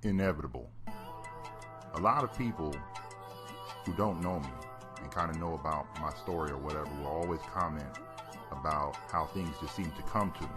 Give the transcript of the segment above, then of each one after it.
inevitable. A lot of people who don't know me and kind of know about my story or whatever will always comment about how things just seem to come to me.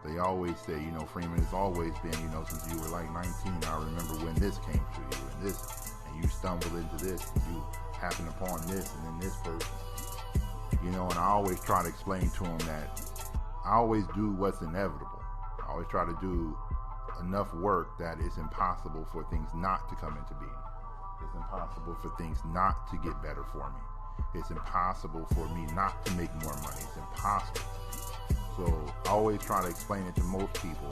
They always say, Freeman, it's always been, since you were like 19, I remember when this came to you and this, and you stumbled into this, and you happened upon this, and then this person. And I always try to explain to them that I always do what's inevitable. I always try to do enough work that it's impossible for things not to come into being. It's impossible for things not to get better for me. It's impossible for me not to make more money. It's impossible. So I always try to explain it to most people,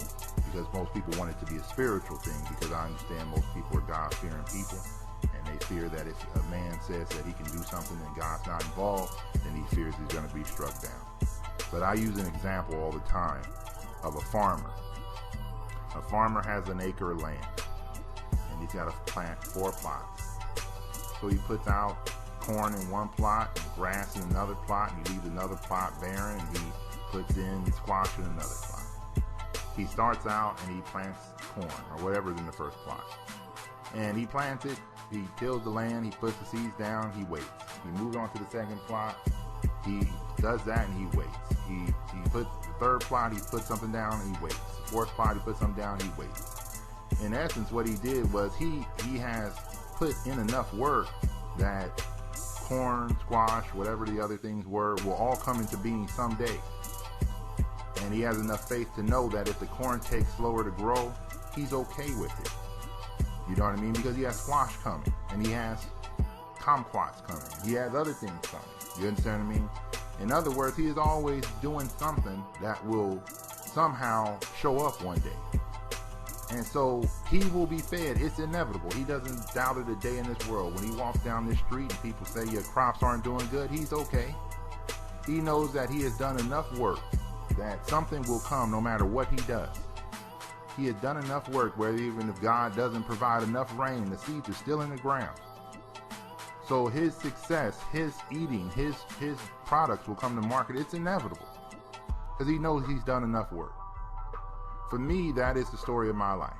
because most people want it to be a spiritual thing, because I understand most people are God-fearing people, and they fear that if a man says that he can do something and God's not involved, then he fears he's going to be struck down. But I use an example all the time of a farmer. A farmer has an acre of land, and he's got to plant 4 plots. So he puts out corn in one plot, and grass in another plot, and he leaves another plot barren, and he puts in squash in another plot. He starts out and he plants corn or whatever's in the first plot. And he plants it, he tills the land, he puts the seeds down, he waits. He moves on to the second plot, he does that and he waits. He puts the third plot, he puts something down and he waits. The fourth plot, he puts something down, he waits. In essence, what he did was he has put in enough work that corn, squash, whatever the other things were, will all come into being someday. And he has enough faith to know that if the corn takes slower to grow, he's okay with it. You know what I mean? Because he has squash coming, and he has kumquats coming. He has other things coming. You understand what I mean? In other words, he is always doing something that will somehow show up one day. And so he will be fed. It's inevitable. He doesn't doubt it a day in this world. When he walks down this street and people say your crops aren't doing good, he's okay. He knows that he has done enough work that something will come no matter what he does. He has done enough work where even if God doesn't provide enough rain, the seeds are still in the ground. So his success, his eating, his products will come to market. It's inevitable because he knows he's done enough work. For me, that is the story of my life.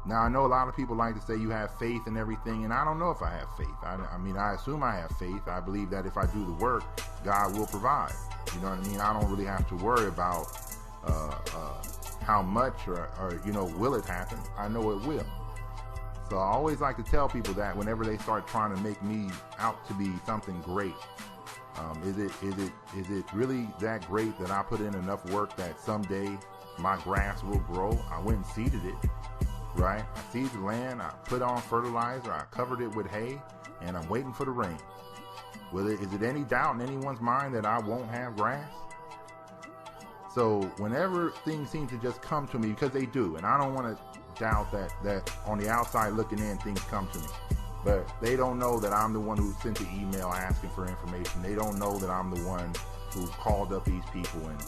Now, I know a lot of people like to say you have faith in everything, and I don't know if I have faith. I mean, I assume I have faith. I believe that if I do the work, God will provide. You know what I mean? I don't really have to worry about how much or will it happen. I know it will. So I always like to tell people that whenever they start trying to make me out to be something great, is it really that great that I put in enough work that someday my grass will grow? I went and seeded it, right? I seeded the land, I put on fertilizer, I covered it with hay, and I'm waiting for the rain. Is it any doubt in anyone's mind that I won't have grass? So whenever things seem to just come to me, because they do, and I don't want to doubt that on the outside looking in, things come to me. But they don't know that I'm the one who sent the email asking for information. They don't know that I'm the one who called up these people, and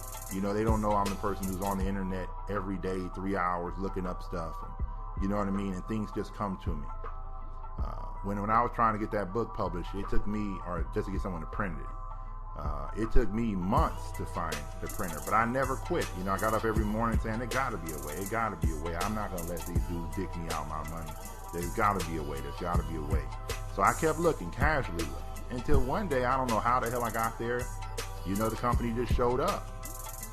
they don't know I'm the person who's on the internet every day, 3 hours looking up stuff, and you know what I mean? And things just come to me. When I was trying to get that book published, it took me, or just to get someone to print it, it took me months to find the printer, but I never quit. I got up every morning saying, there gotta be a way, it gotta be a way. I'm not gonna let these dudes dick me out my money. There's gotta be a way, there's gotta be a way. So I kept looking, casually looking, until one day, I don't know how the hell I got there, the company just showed up.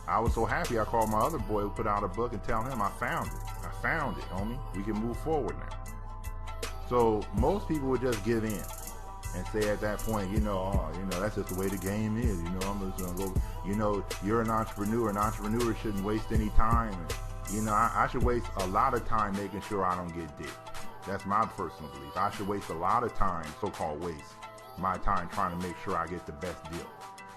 I was so happy, I called my other boy who put out a book and tell him I found it, homie. We can move forward now. So most people would just give in and say at that point, that's just the way the game is. I'm just gonna go. You're an entrepreneur. An entrepreneur shouldn't waste any time. And, I should waste a lot of time making sure I don't get dicked. That's my personal belief. I should waste a lot of time, so-called waste, my time trying to make sure I get the best deal.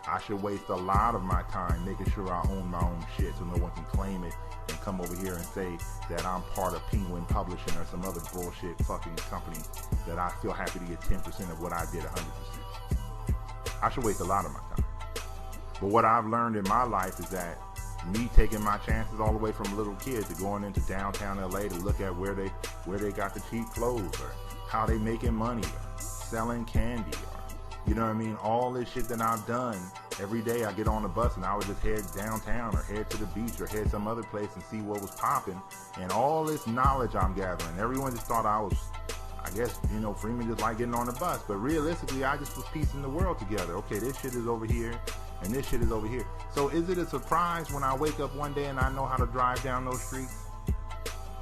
I should waste a lot of my time making sure I own my own shit so no one can claim it and come over here and say that I'm part of Penguin Publishing or some other bullshit fucking company that I feel happy to get 10% of what I did 100%. I should waste a lot of my time. But what I've learned in my life is that me taking my chances all the way from a little kid to going into downtown LA to look at where they got the cheap clothes or how they making money or selling candy or, all this shit that I've done every day I get on the bus and I would just head downtown or head to the beach or head some other place and see what was popping. And all this knowledge I'm gathering, everyone just thought I was, I guess, Freeman just like getting on the bus. But realistically, I just was piecing the world together. Okay, this shit is over here and this shit is over here. So is it a surprise when I wake up one day and I know how to drive down those streets?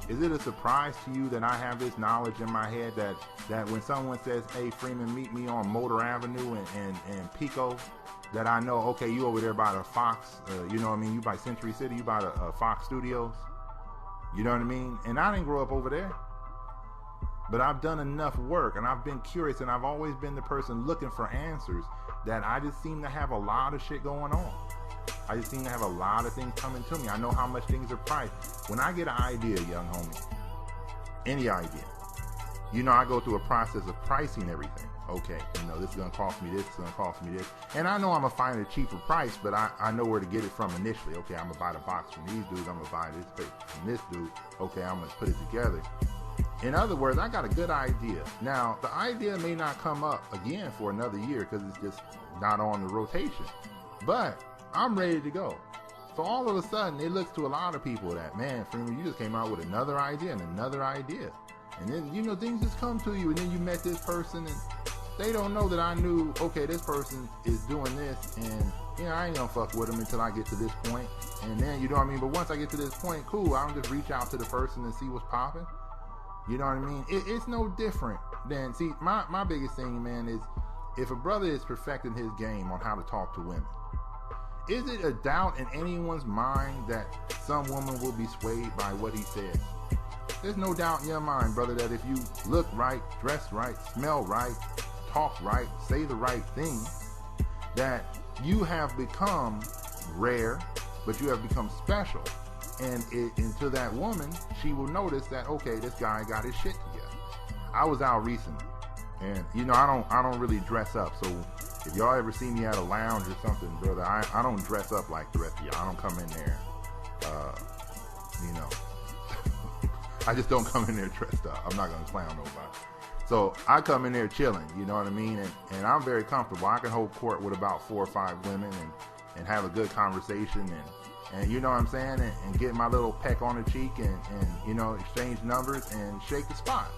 Is it a surprise to you that I have this knowledge in my head that when someone says, hey, Freeman, meet me on Motor Avenue and Pico, that I know, okay, you over there by the Fox, you know what I mean? You by Century City, you by the Fox Studios. You know what I mean? And I didn't grow up over there. But I've done enough work and I've been curious and I've always been the person looking for answers that I just seem to have a lot of shit going on. I just seem to have a lot of things coming to me. I know how much things are priced. When I get an idea, young homie, any idea, I go through a process of pricing everything. Okay, this is going to cost me this, it's going to cost me this. And I know I'm going to find a cheaper price, but I know where to get it from initially. Okay, I'm going to buy the box from these dudes. I'm going to buy this from this dude. Okay, I'm going to put it together. In other words, I got a good idea. Now, the idea may not come up again for another year because it's just not on the rotation. But I'm ready to go. So all of a sudden, it looks to a lot of people that, man, Freeman, you just came out with another idea and another idea. And then, things just come to you. And then you met this person and they don't know that I knew, okay, this person is doing this. And, I ain't going to fuck with them until I get to this point. And then, you know what I mean? But once I get to this point, cool, I'll just reach out to the person and see what's popping. You know what I mean? It's no different than, see, my biggest thing, man, is if a brother is perfecting his game on how to talk to women, is it a doubt in anyone's mind that some woman will be swayed by what he says? There's no doubt in your mind, brother, that if you look right, dress right, smell right, talk right, say the right thing, that you have become rare, but you have become special. And to that woman, she will notice that, okay, this guy got his shit together. I was out recently, and I don't really dress up. So if y'all ever see me at a lounge or something, brother, I don't dress up like the rest of y'all. I don't come in there, I just don't come in there dressed up. I'm not gonna clown nobody. So I come in there chilling, you know what I mean? And I'm very comfortable. I can hold court with about 4 or 5 women and have a good conversation and you know what I'm saying, and get my little peck on the cheek and exchange numbers and shake the spot.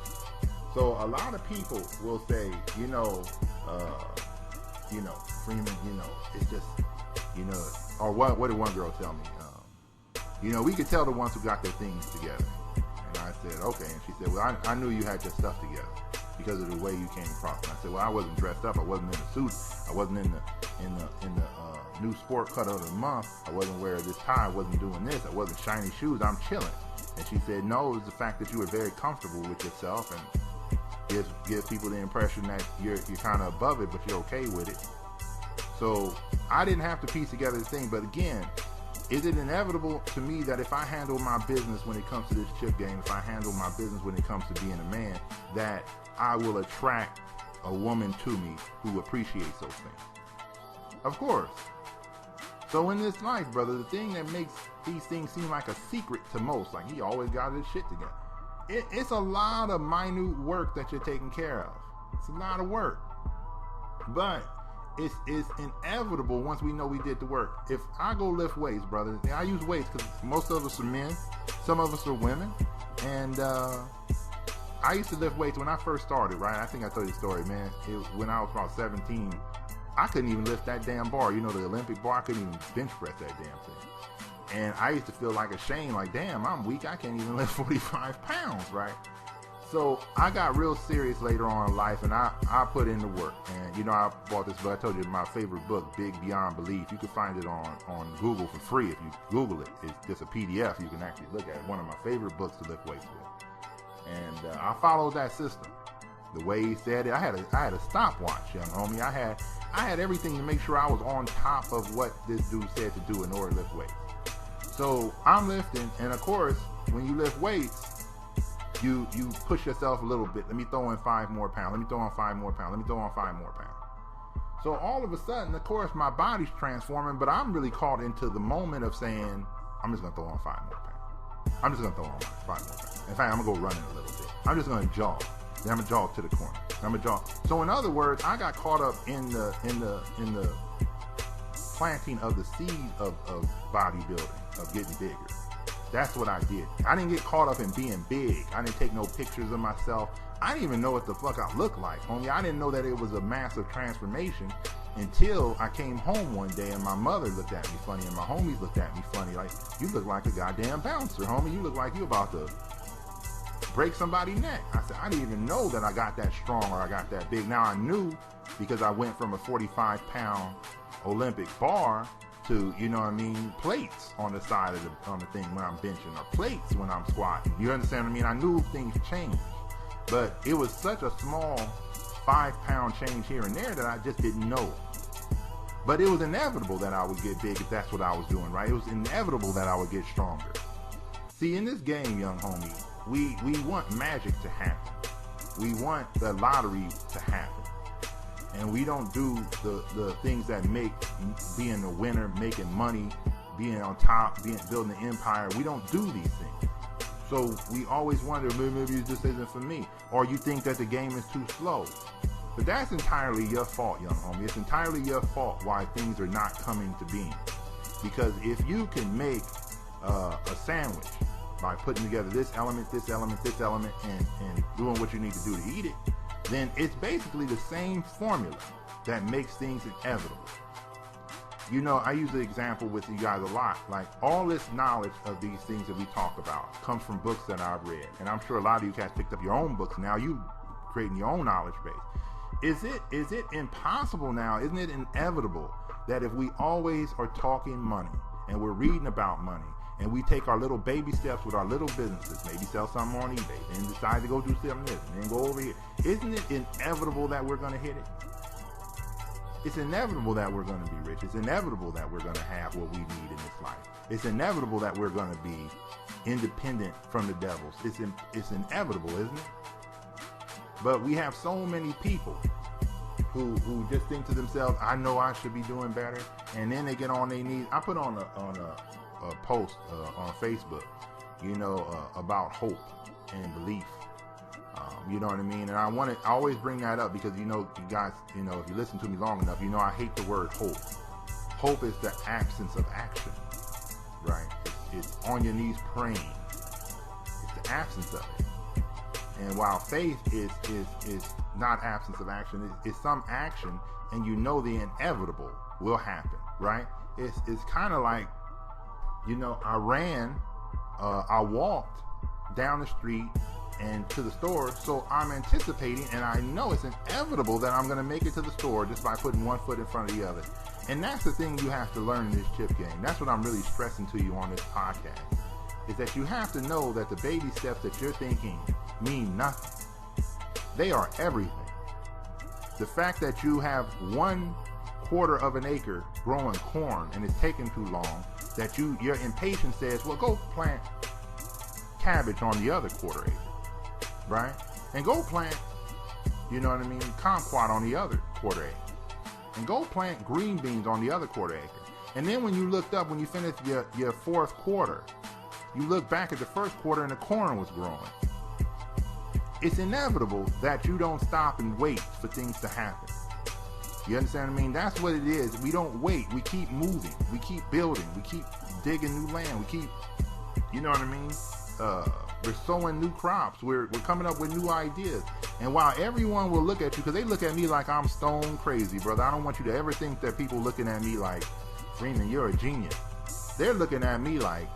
So a lot of people will say, Freeman, it's just, or what did one girl tell me? We could tell the ones who got their things together. And I said, okay. And she said, well, I knew you had your stuff together because of the way you came across. And I said, well, I wasn't dressed up. I wasn't in a suit. I wasn't in the new sport cut of the month. I wasn't wearing this tie. I wasn't doing this. I wasn't shiny shoes. I'm chilling. And she said, no, it was the fact that you were very comfortable with yourself and gives people the impression that you're kind of above it, but you're okay with it. So I didn't have to piece together the thing. But again, is it inevitable to me that if I handle my business when it comes to this chip game, if I handle my business when it comes to being a man, that I will attract a woman to me who appreciates those things? Of course. So in this life, brother, the thing that makes these things seem like a secret to most, like he always got his shit together, it's a lot of minute work that you're taking care of. It's a lot of work. But it's inevitable once we know we did the work. If I go lift weights, brother, I use weights because most of us are men, some of us are women, and I used to lift weights when I first started, right? I think I told you the story, man. When I was about 17, I couldn't even lift that damn bar. The Olympic bar, I couldn't even bench press that damn thing. And I used to feel like ashamed, like, damn, I'm weak. I can't even lift 45 pounds, right? So I got real serious later on in life, and I put in the work. And, I bought this book. I told you my favorite book, Big Beyond Belief. You can find it on Google for free. If you Google it, it's just a PDF. You can actually look at it. One of my favorite books to lift weights with. And I followed that system. The way he said it, I had a stopwatch, young homie. I had everything to make sure I was on top of what this dude said to do in order to lift weights. So I'm lifting, and of course, when you lift weights, you push yourself a little bit. Let me throw in 5 more pounds. Let me throw on 5 more pounds. Let me throw on 5 more pounds. So all of a sudden, of course, my body's transforming, but I'm really caught into the moment of saying, I'm just going to throw on 5 more pounds. I'm just going to throw on 5 more pounds. In fact, I'm going to go running a little bit. I'm just going to jog. Then I'm going to jog to the corner. I'm going to jog. So in other words, I got caught up in the planting of the seed of bodybuilding, of getting bigger. That's what I did. I didn't get caught up in being big. I didn't take no pictures of myself. I didn't even know what the fuck I looked like, homie. I didn't know that it was a massive transformation until I came home one day and my mother looked at me funny and my homies looked at me funny. Like, you look like a goddamn bouncer, homie. You look like you about to break somebody's neck. I said, I didn't even know that I got that strong or I got that big. Now I knew because I went from a 45-pound Olympic bar to, you know what I mean, plates on the side of the thing when I'm benching, or plates when I'm squatting. You understand what I mean? I knew things changed, but it was such a small 5-pound change here and there that I just didn't know. But it was inevitable that I would get big if that's what I was doing, right? It was inevitable that I would get stronger. See, in this game, young homie, we want magic to happen. We want the lottery to happen. And we don't do the things that make being a winner, making money, being on top, building an empire. We don't do these things. So we always wonder, maybe this isn't for me. Or you think that the game is too slow. But that's entirely your fault, young homie. It's entirely your fault why things are not coming to being. Because if you can make a sandwich by putting together this element, and doing what you need to do to eat it, then it's basically the same formula that makes things inevitable. You know, I use the example with you guys a lot. Like, all this knowledge of these things that we talk about comes from books that I've read. And I'm sure a lot of you guys picked up your own books. Now you creating your own knowledge base. Is it impossible now? Isn't it inevitable that if we always are talking money and we're reading about money, and we take our little baby steps with our little businesses, maybe sell something on eBay, then decide to go do something this, and then go over here. Isn't it inevitable that we're going to hit it? It's inevitable that we're going to be rich. It's inevitable that we're going to have what we need in this life. It's inevitable that we're going to be independent from the devils. It's inevitable, isn't it? But we have so many people who just think to themselves, I know I should be doing better, and then they get on their knees. I put on a post on Facebook, you know, about hope and belief. You know what I mean? And I always bring that up because, you know, you guys, you know, if you listen to me long enough, you know I hate the word hope. Hope is the absence of action, right? It's on your knees praying. It's the absence of it. And while faith is not absence of action, it's some action, and you know the inevitable will happen, right? It's kind of like, you know, I walked down the street and to the store, so I'm anticipating, and I know it's inevitable that I'm going to make it to the store just by putting one foot in front of the other. And that's the thing you have to learn in this chip game. That's what I'm really stressing to you on this podcast, is that you have to know that the baby steps that you're thinking mean nothing. They are everything. The fact that you have 1/4 of an acre growing corn and it's taking too long, that your impatience says, well, go plant cabbage on the other 1/4 acre, right? And go plant, you know what I mean, kumquat on the other 1/4 acre. And go plant green beans on the other 1/4 acre. And then when you looked up, when you finished your 4th quarter, you look back at the 1st quarter and the corn was growing. It's inevitable that you don't stop and wait for things to happen. You understand what I mean? That's what it is. We don't wait. We keep moving. We keep building. We keep digging new land. We keep, you know what I mean? We're sowing new crops. We're coming up with new ideas. And while everyone will look at you, because they look at me like I'm stone crazy, brother. I don't want you to ever think that people looking at me like, Freeman, you're a genius. They're looking at me like,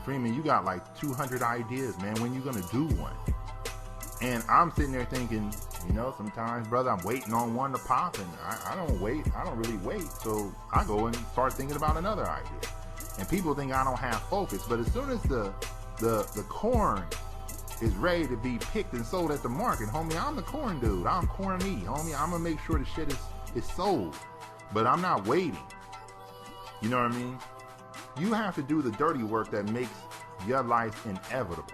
Freeman, you got like 200 ideas, man. When you gonna do one? And I'm sitting there thinking, you know, sometimes, brother, I'm waiting on one to pop, and I don't wait. I don't really wait. So I go and start thinking about another idea. And people think I don't have focus. But as soon as the corn is ready to be picked and sold at the market, homie, I'm the corn dude. I'm corn me, homie. I'm going to make sure the shit is sold. But I'm not waiting. You know what I mean? You have to do the dirty work that makes your life inevitable.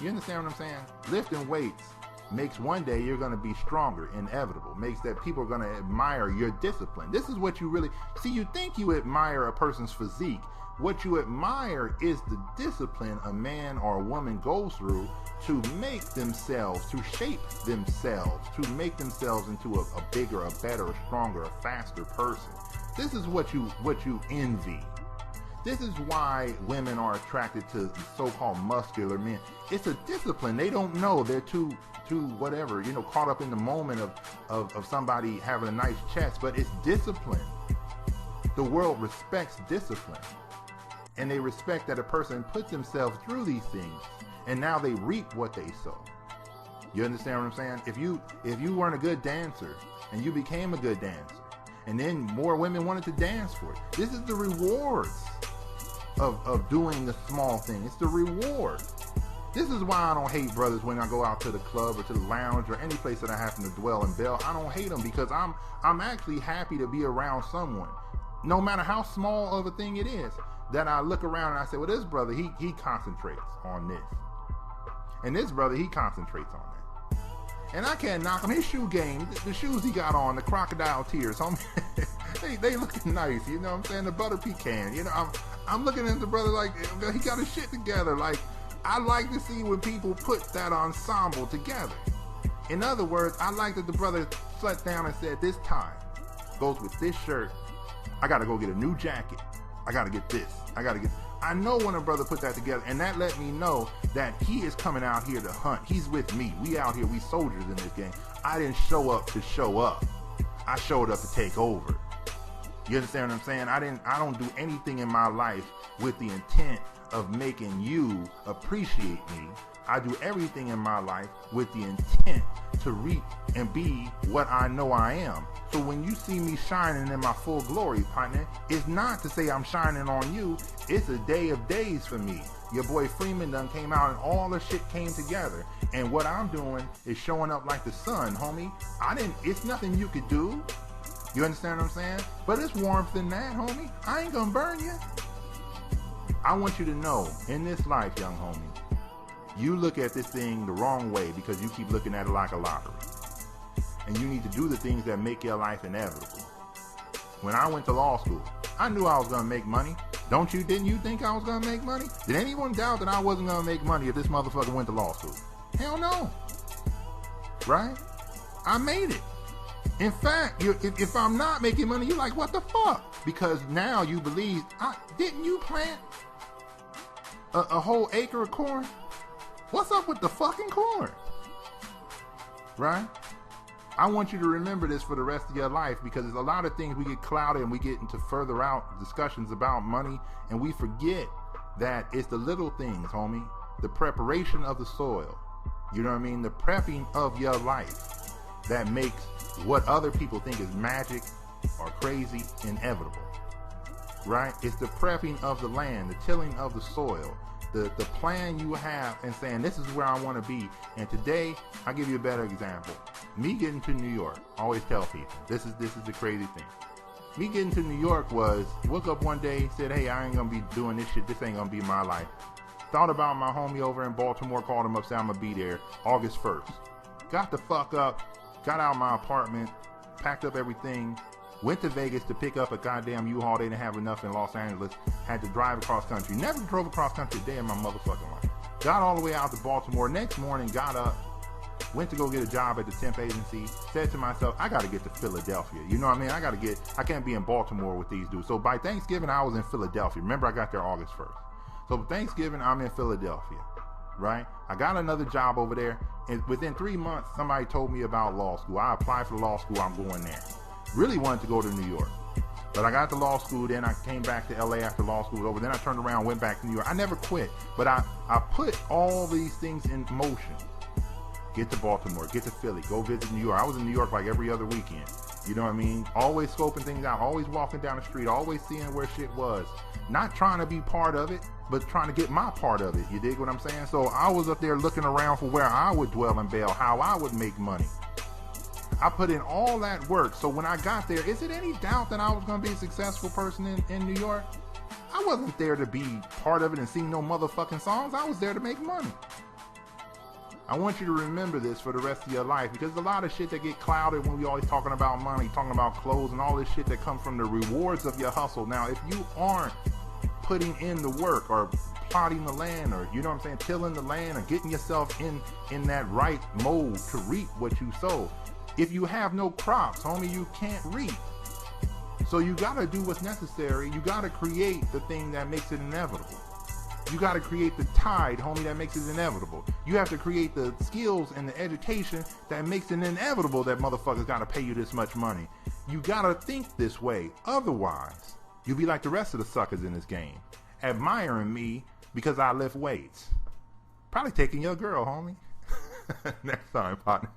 You understand what I'm saying? Lifting weights makes one day you're going to be stronger, inevitable. Makes that people are going to admire your discipline. This is what you really... See, you think you admire a person's physique. What you admire is the discipline a man or a woman goes through to make themselves, to shape themselves, to make themselves into a bigger, a better, a stronger, a faster person. This is what you envy. This is why women are attracted to so-called muscular men. It's a discipline. They don't know. They're too whatever, caught up in the moment of somebody having a nice chest, but it's discipline. The world respects discipline. And they respect that a person puts themselves through these things, and now they reap what they sow. You understand what I'm saying? If you weren't a good dancer and you became a good dancer, and then more women wanted to dance for it, this is the rewards of doing the small thing. It's the reward. This is why I don't hate brothers when I go out to the club or to the lounge or any place that I happen to dwell in Bell. I don't hate them because I'm actually happy to be around someone, no matter how small of a thing it is, that I look around and I say, well, this brother, he concentrates on this. And this brother, he concentrates on that. And I can't knock him. His shoe game, the shoes he got on, the crocodile tears, homie, they looking nice, you know what I'm saying? The butter pecan, I'm looking at the brother like, he got his shit together. Like, I like to see when people put that ensemble together. In other words, I like that the brother sat down and said, this tie goes with this shirt. I got to go get a new jacket. I got to get this. I know when a brother put that together, and that let me know that he is coming out here to hunt. He's with me. We out here. We soldiers in this game. I didn't show up to show up. I showed up to take over. You understand what I'm saying? I don't do anything in my life with the intent of making you appreciate me. I do everything in my life with the intent to reap and be what I know I am. So when you see me shining in my full glory, partner, it's not to say I'm shining on you. It's a day of days for me. Your boy Freeman done came out and all the shit came together. And what I'm doing is showing up like the sun, homie. It's nothing you could do. You understand what I'm saying? But it's warmth in that, homie. I ain't gonna burn you. I want you to know, in this life, young homie, you look at this thing the wrong way because you keep looking at it like a lottery. And you need to do the things that make your life inevitable. When I went to law school, I knew I was gonna make money. Didn't you think I was gonna make money? Did anyone doubt that I wasn't gonna make money if this motherfucker went to law school? Hell no. Right? I made it. In fact, if I'm not making money, you're like, what the fuck? Because now you believe, didn't you plant a whole acre of corn? What's up with the fucking corn? Right? I want you to remember this for the rest of your life, because there's a lot of things we get clouded and we get into further out discussions about money, and we forget that it's the little things, homie. The preparation of the soil. You know what I mean? The prepping of your life that makes what other people think is magic or crazy inevitable. Right? It's the prepping of the land, the tilling of the soil, the plan you have, and saying, this is where I want to be. And today, I'll give you a better example. Me getting to New York, I always tell people, this is the crazy thing. Me getting to New York was, woke up one day, said, hey, I ain't going to be doing this shit. This ain't going to be my life. Thought about my homie over in Baltimore, called him up, said I'm going to be there August 1st. Got the fuck up, got out of my apartment, packed up everything, went to Vegas to pick up a goddamn U-Haul. They didn't have enough in Los Angeles. Had to drive across country. Never drove across country a day in my motherfucking life. Got all the way out to Baltimore. Next morning, got up, went to go get a job at the temp agency. Said to myself, I got to get to Philadelphia. You know what I mean? I can't be in Baltimore with these dudes. So by Thanksgiving, I was in Philadelphia. Remember, I got there August 1st. So Thanksgiving, I'm in Philadelphia. Right? I got another job over there, and within 3 months, somebody told me about law school. I applied for law school. I'm going there. Really wanted to go to New York, but I got to law school. Then I came back to LA after law school was over. Then I turned around, went back to New York. I never quit, but I put all these things in motion. Get to Baltimore, get to Philly, go visit New York. I was in New York like every other weekend. You know what I mean? Always scoping things out, always walking down the street, always seeing where shit was. Not trying to be part of it, but trying to get my part of it. You dig what I'm saying? So I was up there looking around for where I would dwell in Bell, how I would make money. I put in all that work. So when I got there, is it any doubt that I was going to be a successful person in New York? I wasn't there to be part of it and sing no motherfucking songs. I was there to make money. I want you to remember this for the rest of your life, because there's a lot of shit that get clouded when we always talking about money, talking about clothes and all this shit that comes from the rewards of your hustle. Now, if you aren't putting in the work or plotting the land, or, you know what I'm saying, tilling the land, or getting yourself in that right mode to reap what you sow, if you have no crops, homie, you can't reap. So you gotta do what's necessary. You gotta create the thing that makes it inevitable. You gotta create the tide, homie, that makes it inevitable. You have to create the skills and the education that makes it inevitable that motherfuckers gotta pay you this much money. You gotta think this way. Otherwise, you'll be like the rest of the suckers in this game, admiring me because I lift weights. Probably taking your girl, homie. Next time, partner.